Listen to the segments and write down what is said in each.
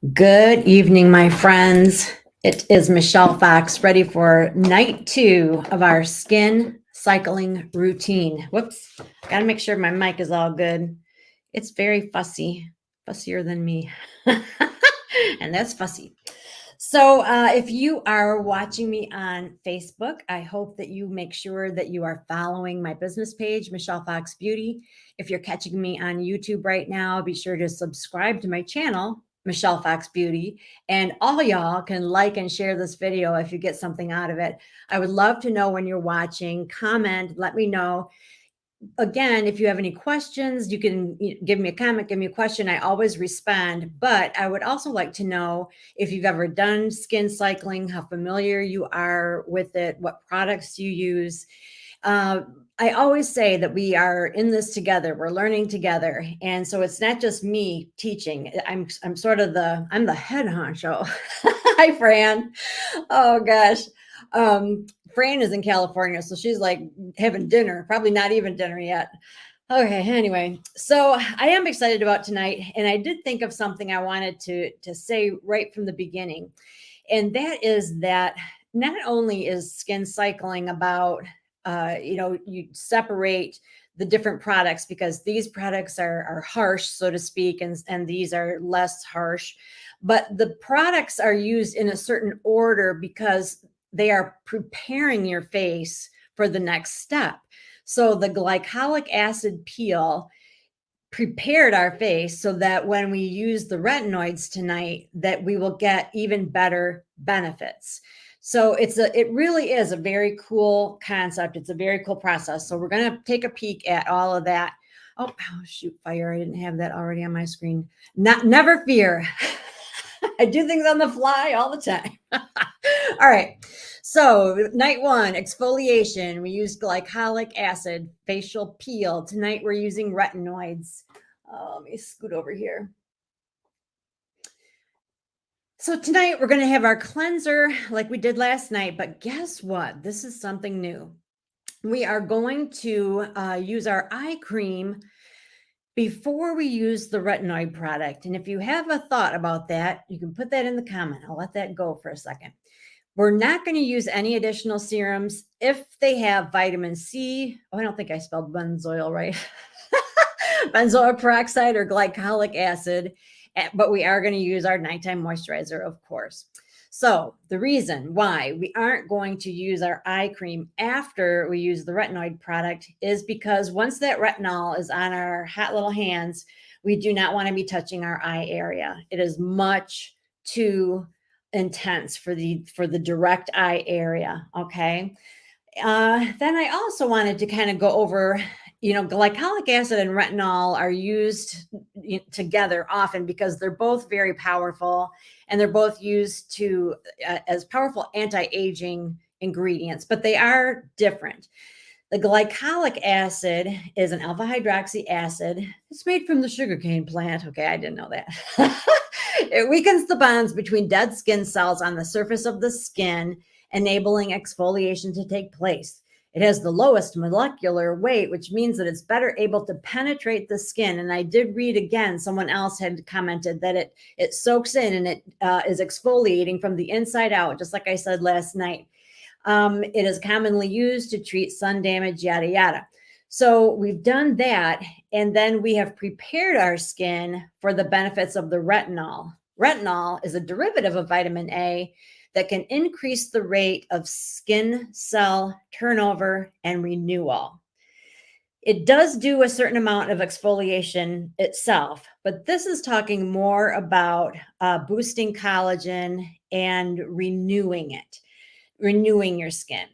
Good evening, my friends. It is Michelle Fox, ready for night 2 of our skin cycling routine. Whoops, gotta make sure my mic is all good. It's very fussy, fussier than me, and that's fussy. So, if you are watching me on Facebook, I hope that you make sure that you are following my business page, Michelle Fox Beauty. If you're catching me on YouTube right now, be sure to subscribe to my channel, Michelle Fox Beauty. And all y'all can like and share this video if you get something out of it. I would love to know when you're watching. Comment, let me know. Again, if you have any questions, you can give me a comment, give me a question. I always respond. But I would also like to know if you've ever done skin cycling, how familiar you are with it, what products you use. I always say that we are in this together. We're learning together. And so it's not just me teaching. I'm sort of I'm the head honcho. Hi, Fran. Oh gosh. Fran is in California, so she's like having dinner, probably not even dinner yet. Okay, anyway, so I am excited about tonight, and I did think of something I wanted to say right from the beginning, and that is that not only is skin cycling about you separate the different products because these products are harsh, so to speak, and these are less harsh, but the products are used in a certain order because they are preparing your face for the next step. So the glycolic acid peel prepared our face so that when we use the retinoids tonight, that we will get even better benefits. So it really is a very cool concept. It's a very cool process. So we're going to take a peek at all of that. Oh, shoot, fire. I didn't have that already on my screen. Never fear. I do things on the fly all the time. All right. So night 1, exfoliation. We used glycolic acid, facial peel. Tonight we're using retinoids. Let me scoot over here. So tonight we're going to have our cleanser like we did last night, but guess what? This is something new. We are going to use our eye cream before we use the retinoid product. And if you have a thought about that, you can put that in the comment. I'll let that go for a second. We're not going to use any additional serums if they have vitamin C. Oh, I don't think I spelled benzoyl right. Benzoyl peroxide or glycolic acid, but we are going to use our nighttime moisturizer, of course. So the reason why we aren't going to use our eye cream after we use the retinoid product is because once that retinol is on our hot little hands, we do not want to be touching our eye area. It is much too intense for the direct eye area. Okay. Then I also wanted to kind of go over, glycolic acid and retinol are used together often because they're both very powerful and they're both used to as powerful anti-aging ingredients, but they are different. The glycolic acid is an alpha hydroxy acid. It's made from the sugarcane plant. Okay, I didn't know that. It weakens the bonds between dead skin cells on the surface of the skin, enabling exfoliation to take place. It has the lowest molecular weight, which means that it's better able to penetrate the skin. And I did read again, someone else had commented that it soaks in and it is exfoliating from the inside out, just like I said last night. It is commonly used to treat sun damage, yada, yada. So we've done that, and then we have prepared our skin for the benefits of the retinol. Retinol is a derivative of vitamin A that can increase the rate of skin cell turnover and renewal. It does do a certain amount of exfoliation itself, but this is talking more about boosting collagen and renewing your skin.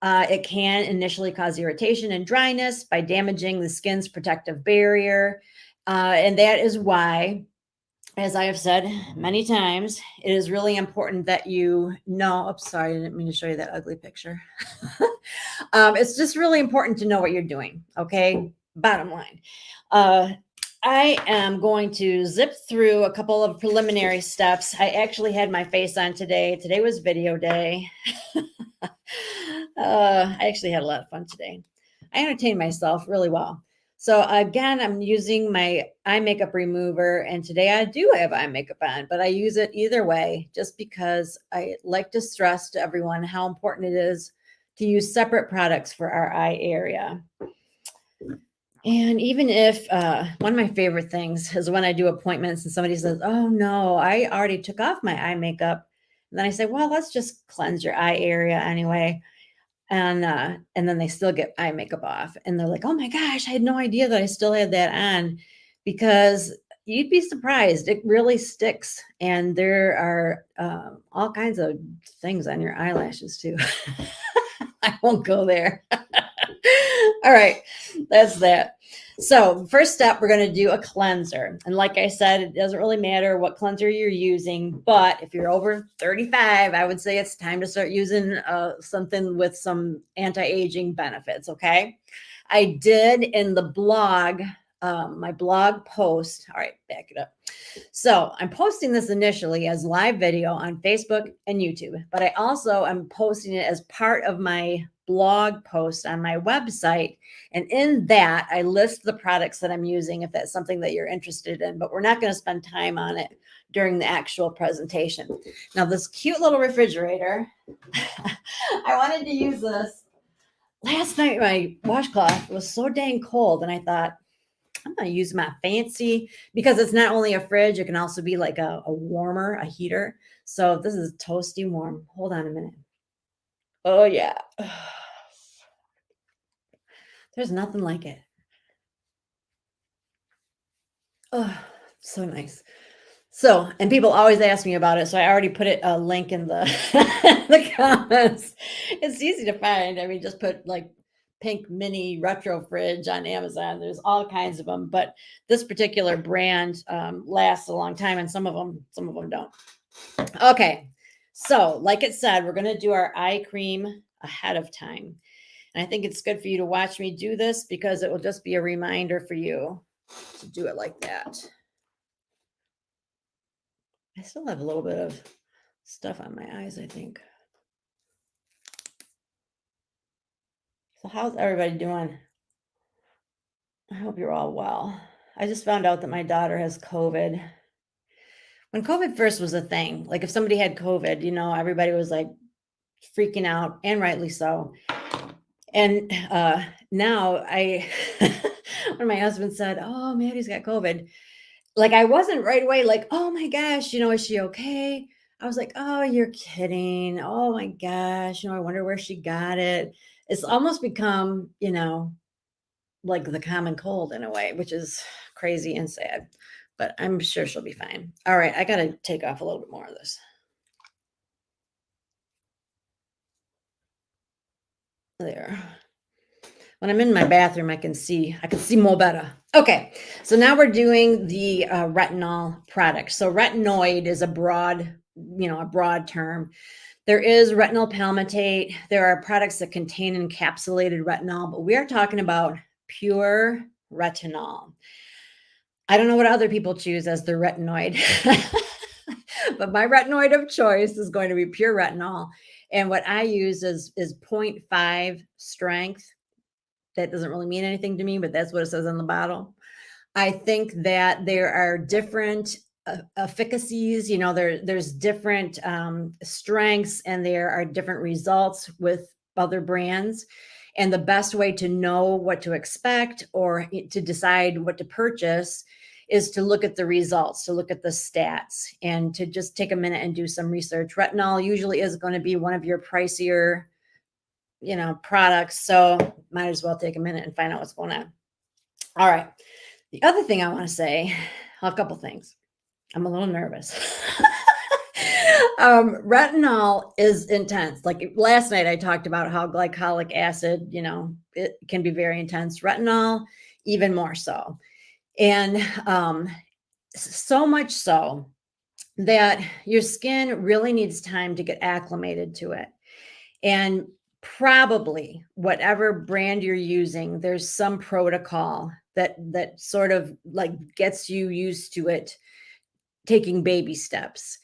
It can initially cause irritation and dryness by damaging the skin's protective barrier. And that is why, as I have said many times, it is really important that you know, oops, sorry, I didn't mean to show you that ugly picture. It's just really important to know what you're doing. Okay. Bottom line. I am going to zip through a couple of preliminary steps. I actually had my face on today. Today was video day. I actually had a lot of fun today. I entertained myself really well. So again, I'm using my eye makeup remover, and today I do have eye makeup on, but I use it either way just because I like to stress to everyone how important it is to use separate products for our eye area. And even if one of my favorite things is when I do appointments and somebody says, "Oh no, I already took off my eye makeup." And then I say, "Well, let's just cleanse your eye area anyway." And then they still get eye makeup off, and they're like, "Oh my gosh, I had no idea that I still had that on," because you'd be surprised. It really sticks, and there are all kinds of things on your eyelashes too. I won't go there. All right, that's that. So, first step, we're going to do a cleanser. And like I said, it doesn't really matter what cleanser you're using, but if you're over 35, I would say it's time to start using something with some anti aging benefits. Okay. I did in the blog, my blog post. All right, back it up. So I'm posting this initially as live video on Facebook and YouTube, but I also am posting it as part of my blog post on my website. And in that, I list the products that I'm using if that's something that you're interested in, but we're not going to spend time on it during the actual presentation. Now, this cute little refrigerator, I wanted to use this. Last night, my washcloth was so dang cold, and I thought, I'm going to use my fancy, because it's not only a fridge, it can also be like a warmer, a heater. So this is toasty warm. Hold on a minute. Oh, yeah. There's nothing like it. Oh, so nice. So, and people always ask me about it. So I already put a link in the, the comments. It's easy to find. I mean, just put like pink mini retro fridge on Amazon. There's all kinds of them, but this particular brand lasts a long time, and some of them don't. Okay. So, like it said, we're going to do our eye cream ahead of time. And I think it's good for you to watch me do this because it will just be a reminder for you to do it like that. I still have a little bit of stuff on my eyes, I think. So how's everybody doing? I hope you're all well. I just found out that my daughter has COVID. When COVID first was a thing, like if somebody had COVID, everybody was like freaking out, and rightly so. And now when my husband said, "Oh, Maddie's got COVID," like I wasn't right away like, "Oh my gosh, is she okay?" I was like, "Oh, you're kidding. Oh my gosh, I wonder where she got it." It's almost become, like the common cold in a way, which is crazy and sad, but I'm sure she'll be fine. All right, I got to take off a little bit more of this. There. When I'm in my bathroom, I can see more better. Okay, so now we're doing the retinol product. So retinoid is a broad term. There is retinol palmitate. There are products that contain encapsulated retinol, but we are talking about pure retinol. I don't know what other people choose as their retinoid, but my retinoid of choice is going to be pure retinol. And what I use is 0.5 strength. That doesn't really mean anything to me, but that's what it says on the bottle. I think that there are different efficacies, there's different strengths, and there are different results with other brands. And the best way to know what to expect or to decide what to purchase is to look at the results, to look at the stats, and to just take a minute and do some research. Retinol usually is going to be one of your pricier, products. So might as well take a minute and find out what's going on. All right. The other thing I want to say, a couple things. I'm a little nervous. Retinol is intense. Like last night, I talked about how glycolic acid, it can be very intense. Retinol, even more so. And so much so that your skin really needs time to get acclimated to it. And probably whatever brand you're using, there's some protocol that sort of like gets you used to it, taking baby steps.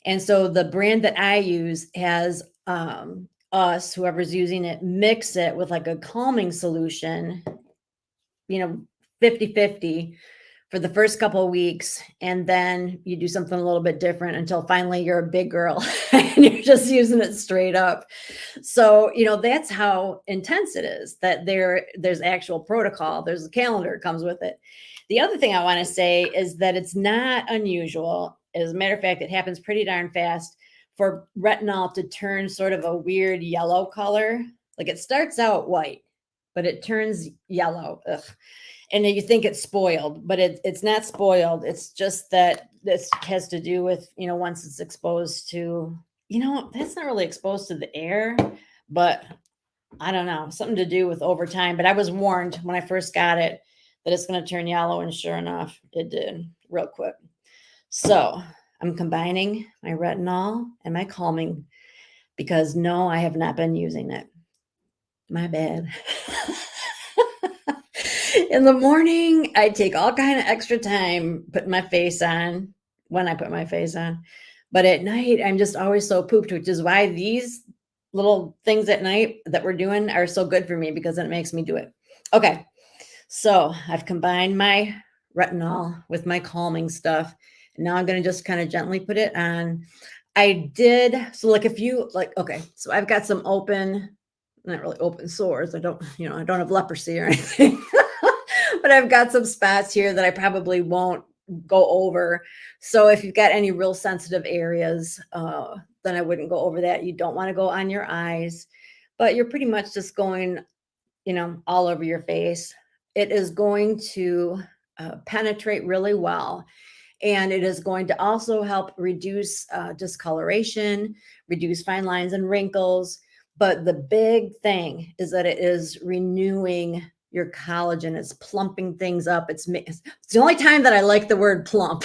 And so the brand that I use has whoever's using it, mix it with like a calming solution, 50-50 for the first couple of weeks, and then you do something a little bit different until finally you're a big girl and you're just using it straight up. So, that's how intense it is, that there's actual protocol. There's a calendar that comes with it. The other thing I want to say is that it's not unusual. As a matter of fact, it happens pretty darn fast for retinol to turn sort of a weird yellow color. Like it starts out white, but it turns yellow. Ugh. And then you think it's spoiled, but it's not spoiled. It's just that this has to do with, once it's exposed to, that's not really exposed to the air, but I don't know, something to do with over time. But I was warned when I first got it that it's going to turn yellow. And sure enough, it did real quick. So I'm combining my retinol and my calming because no, I have not been using it. My bad. In the morning, I take all kind of extra time putting my face on when I put my face on. But at night, I'm just always so pooped, which is why these little things at night that we're doing are so good for me because it makes me do it. Okay. So I've combined my retinol with my calming stuff. And now I'm going to just kind of gently put it on. So so I've got some not really open sores. I don't have leprosy or anything, but I've got some spots here that I probably won't go over. So if you've got any real sensitive areas, then I wouldn't go over that. You don't want to go on your eyes, but you're pretty much just going, all over your face. It is going to penetrate really well. And it is going to also help reduce discoloration, reduce fine lines and wrinkles. But the big thing is that it is renewing your collagen. It's plumping things up. It's the only time that I like the word plump.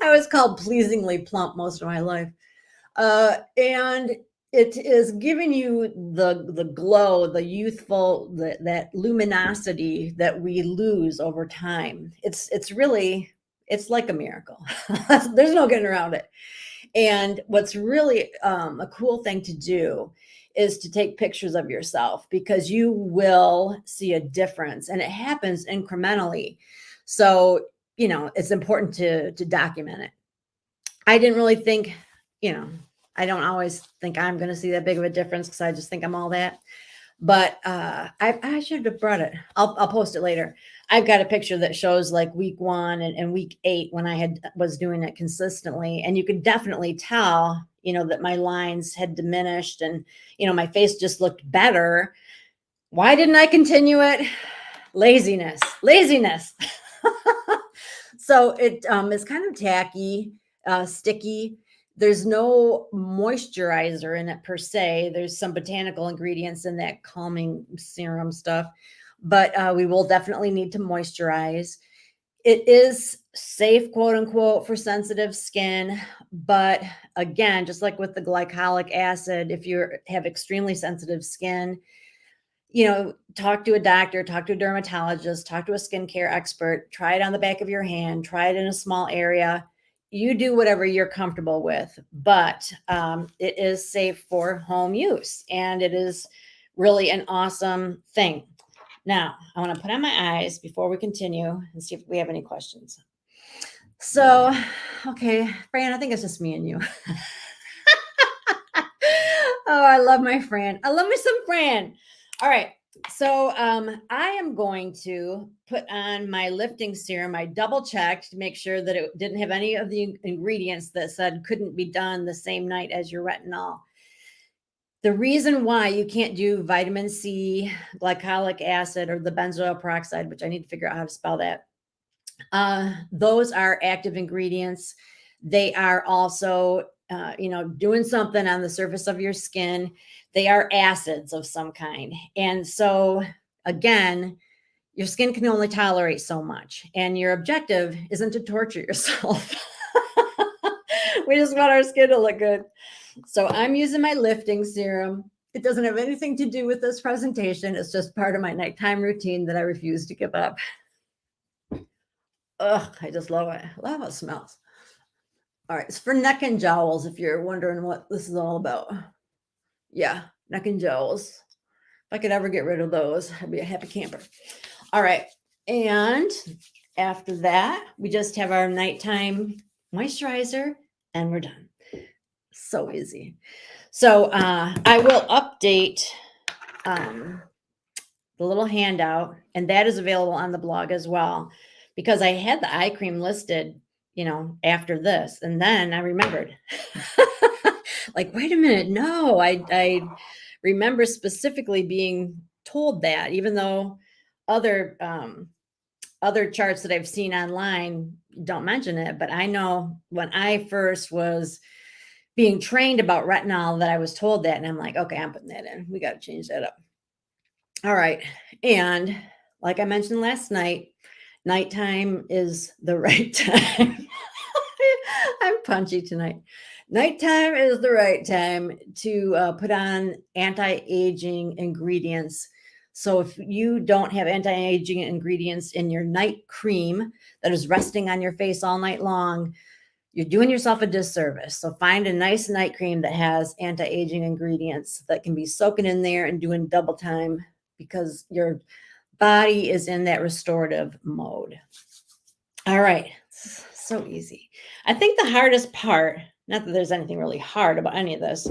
I was called pleasingly plump most of my life. And it is giving you the glow, the youthful, that luminosity that we lose over time. It's like a miracle. There's no getting around it. And what's really a cool thing to do is to take pictures of yourself because you will see a difference, and it happens incrementally. So, it's important to document it. I didn't really think, I don't always think I'm going to see that big of a difference because I just think I'm all that. But I should have brought it. I'll post it later. I've got a picture that shows like week 1 and week 8 when I was doing it consistently. And you could definitely tell, that my lines had diminished and, my face just looked better. Why didn't I continue it? Laziness. So it is kind of tacky, sticky. There's no moisturizer in it per se. There's some botanical ingredients in that calming serum stuff, but we will definitely need to moisturize. It is safe, quote unquote, for sensitive skin. But again, just like with the glycolic acid, if you have extremely sensitive skin, talk to a doctor, talk to a dermatologist, talk to a skincare expert, try it on the back of your hand, try it in a small area. You do whatever you're comfortable with, but it is safe for home use, and it is really an awesome thing. Now, I want to put on my eyes before we continue and see if we have any questions. So, okay, Fran, I think it's just me and you. Oh, I love my Fran. I love me some Fran. All right. So I am going to put on my lifting serum. I double checked to make sure that it didn't have any of the ingredients that said couldn't be done the same night as your retinol. The reason why you can't do vitamin C, glycolic acid, or the benzoyl peroxide, which I need to figure out how to spell that. Those are active ingredients. They are also, doing something on the surface of your skin. They are acids of some kind. And so again, your skin can only tolerate so much. And your objective isn't to torture yourself. We just want our skin to look good. So I'm using my lifting serum. It doesn't have anything to do with this presentation. It's just part of my nighttime routine that I refuse to give up. Ugh, I just love it. I love how it smells. All right, it's for neck and jowls, if you're wondering what this is all about. Yeah, neck and jowls. If I could ever get rid of those, I'd be a happy camper. All right. And after that, we just have our nighttime moisturizer and we're done. So easy. So I will update the little handout, and that is available on the blog as well, because I had the eye cream listed, after this, and then I remembered, like, wait a minute, no, I remember specifically being told that, even though other other charts that I've seen online don't mention it, but I know when I first was being trained about retinol that I was told that, and I'm like, okay, I'm putting that in. We got to change that up. All right. And like I mentioned last night, nighttime is the right time. I'm punchy tonight. Nighttime is the right time to put on anti-aging ingredients. So if you don't have anti-aging ingredients in your night cream that is resting on your face all night long, you're doing yourself a disservice. So find a nice night cream that has anti-aging ingredients that can be soaking in there and doing double time, because your body is in that restorative mode. All right. So easy. I think the hardest part, not that there's anything really hard about any of this,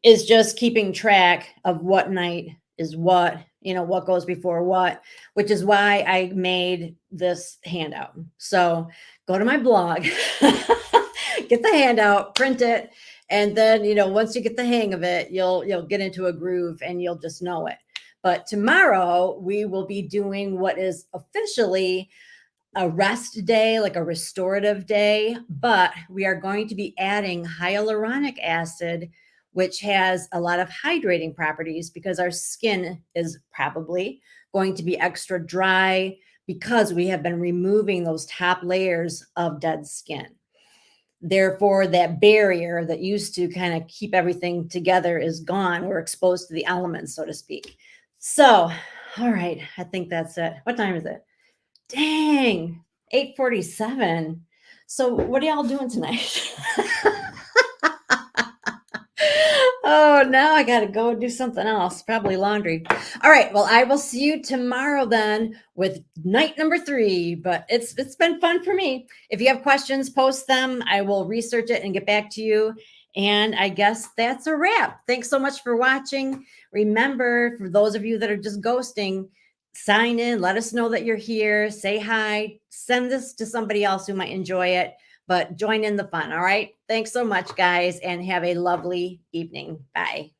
is just keeping track of what night is what, what goes before what, which is why I made this handout. So go to my blog, get the handout, print it, and then, once you get the hang of it, you'll get into a groove and you'll just know it. But tomorrow we will be doing what is officially a rest day, like a restorative day, but we are going to be adding hyaluronic acid, which has a lot of hydrating properties, because our skin is probably going to be extra dry because we have been removing those top layers of dead skin. Therefore, that barrier that used to kind of keep everything together is gone. We're exposed to the elements, so to speak. So, all right, I think that's it. What time is it? Dang, 8:47. So what are y'all doing tonight? Oh, now I got to go do something else, probably laundry. All right, well, I will see you tomorrow then with night number 3, but it's been fun for me. If you have questions, post them. I will research it and get back to you. And I guess that's a wrap. Thanks so much for watching. Remember, for those of you that are just ghosting, sign in, let us know that you're here, say hi, send this to somebody else who might enjoy it, but join in the fun. All right. Thanks so much, guys, and have a lovely evening. Bye.